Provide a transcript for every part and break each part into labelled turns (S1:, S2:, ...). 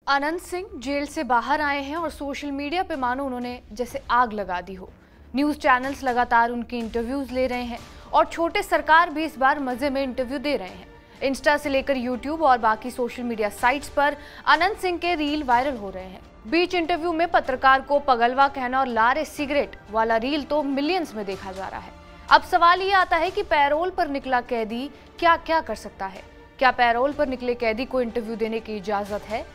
S1: Anant Singh jail से बाहर आए हैं और सोशल मीडिया पे मानो उन्होंने जैसे आग लगा दी हो। न्यूज़ चैनल्स लगातार उनकी इंटरव्यूज ले रहे हैं और छोटे सरकार भी इस बार मजे में इंटरव्यू दे रहे हैं। इंस्टा से लेकर यूट्यूब और बाकी सोशल मीडिया साइट्स पर अनंत सिंह के रील वायरल हो रहे हैं। बीच इंटरव्यू में पत्रकार को पगलवा कहना और ला रे सिगरेट वाला रील तो मिलियंस में देखा जा रहा है। अब सवाल ये आता है कि पैरोल पर निकला कैदी क्या क्या कर सकता है। क्या पैरोल पर निकले कैदी को इंटरव्यू देने की इजाजत है?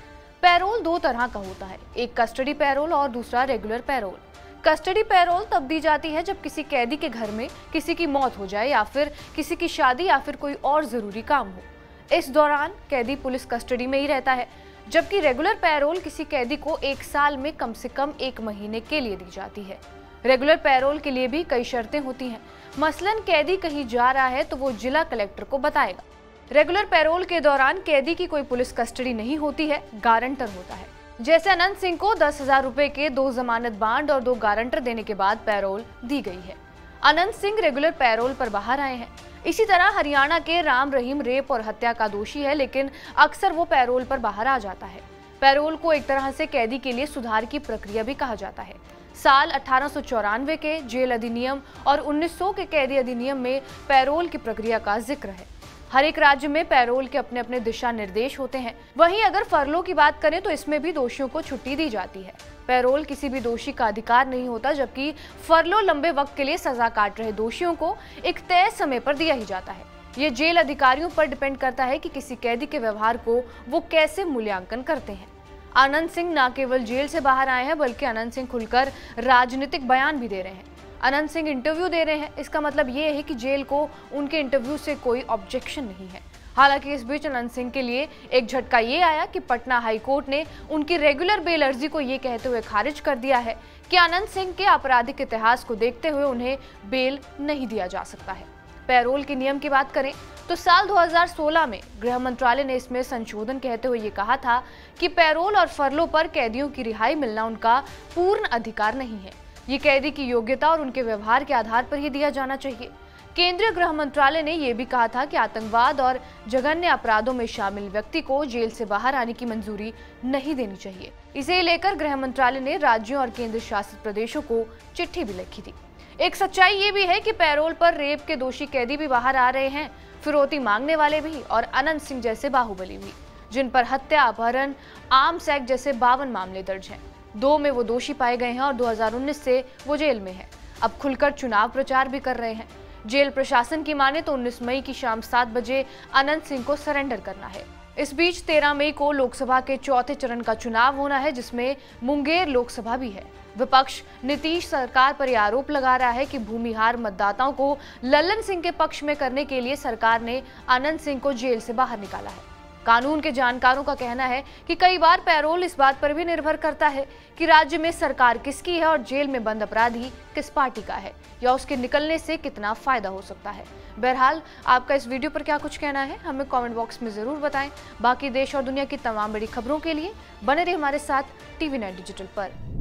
S1: पैरोल दो तरह का होता है, एक कस्टडी पैरोल और दूसरा रेगुलर पैरोल। कस्टडी पैरोल तब दी जाती है जब किसी कैदी के घर में किसी की मौत हो जाए या फिर किसी की शादी या फिर कोई और जरूरी काम हो। इस दौरान कैदी पुलिस कस्टडी में ही रहता है, जबकि रेगुलर पैरोल किसी कैदी को 1 साल में कम से कम 1 महीने के लिए दी जाती है। रेगुलर पैरोल के लिए भी कई शर्तें होती हैं। मसलन कैदी कहीं जा रहा है तो वो जिला कलेक्टर को बताएगा। रेगुलर पैरोल के दौरान कैदी की कोई पुलिस कस्टडी नहीं होती है, गारंटर होता है। जैसे अनंत सिंह को 10,000 रुपए के 2 जमानत बांड और 2 गारंटर देने के बाद पैरोल दी गई है। अनंत सिंह रेगुलर पैरोल पर बाहर आए हैं। इसी तरह हरियाणा के राम रहीम रेप और हत्या का दोषी है, लेकिन अक्सर वो पैरोल पर बाहर आ जाता है। पैरोल को एक तरह से कैदी के लिए सुधार की प्रक्रिया भी कहा जाता है। साल 1894 के जेल अधिनियम और 1900 के कैदी अधिनियम में पैरोल की प्रक्रिया का जिक्र है। हर एक राज्य में पैरोल के अपने अपने दिशा निर्देश होते हैं। वहीं अगर फरलो की बात करें तो इसमें भी दोषियों को छुट्टी दी जाती है। पैरोल किसी भी दोषी का अधिकार नहीं होता, जबकि फरलो लंबे वक्त के लिए सजा काट रहे दोषियों को एक तय समय पर दिया ही जाता है। ये जेल अधिकारियों पर डिपेंड करता है कि किसी कैदी के व्यवहार को वो कैसे मूल्यांकन करते हैं। अनंत सिंह न केवल जेल से बाहर आए हैं, बल्कि अनंत सिंह खुलकर राजनीतिक बयान भी दे रहे हैं। अनंत सिंह इंटरव्यू दे रहे हैं, इसका मतलब ये है कि जेल को उनके इंटरव्यू से कोई ऑब्जेक्शन नहीं है। हालांकि इस बीच अनंत सिंह के लिए एक झटका ये आया कि पटना हाई कोर्ट ने उनकी रेगुलर बेल अर्जी को ये कहते हुए खारिज कर दिया है कि अनंत सिंह के आपराधिक इतिहास को देखते हुए उन्हें बेल नहीं दिया जा सकता है। पैरोल के नियम की बात करें तो साल 2016 में गृह मंत्रालय ने इसमें संशोधन कहते हुए ये कहा था कि पैरोल और फरलो पर कैदियों की रिहाई मिलना उनका पूर्ण अधिकार नहीं है। ये कैदी की योग्यता और उनके व्यवहार के आधार पर ही दिया जाना चाहिए। केंद्रीय गृह मंत्रालय ने यह भी कहा था कि आतंकवाद और जघन्य अपराधों में शामिल व्यक्ति को जेल से बाहर आने की मंजूरी नहीं देनी चाहिए। इसे लेकर गृह मंत्रालय ने राज्यों और केंद्र शासित प्रदेशों को चिट्ठी भी लिखी थी। एक सच्चाई ये भी है कि पैरोल पर रेप के दोषी कैदी भी बाहर आ रहे हैं, फिरौती मांगने वाले भी और अनंत सिंह जैसे बाहुबली भी, जिन पर हत्या, अपहरण, आर्म्स एक्ट जैसे 52 मामले दर्ज हैं। 2 में वो दोषी पाए गए हैं और 2019 से वो जेल में है। अब खुलकर चुनाव प्रचार भी कर रहे हैं। जेल प्रशासन की माने तो 19 मई की शाम 7 बजे अनंत सिंह को सरेंडर करना है। इस बीच 13 मई को लोकसभा के चौथे चरण का चुनाव होना है, जिसमें मुंगेर लोकसभा भी है। विपक्ष नीतीश सरकार पर यह आरोप लगा रहा है कि भूमिहार मतदाताओं को लल्लन सिंह के पक्ष में करने के लिए सरकार ने अनंत सिंह को जेल से बाहर निकाला है। कानून के जानकारों का कहना है कि कई बार पैरोल इस बात पर भी निर्भर करता है कि राज्य में सरकार किसकी है और जेल में बंद अपराधी किस पार्टी का है या उसके निकलने से कितना फायदा हो सकता है। बहरहाल आपका इस वीडियो पर क्या कुछ कहना है, हमें कमेंट बॉक्स में जरूर बताएं। बाकी देश और दुनिया की तमाम बड़ी खबरों के लिए बने रहिए हमारे साथ TV9 डिजिटल पर।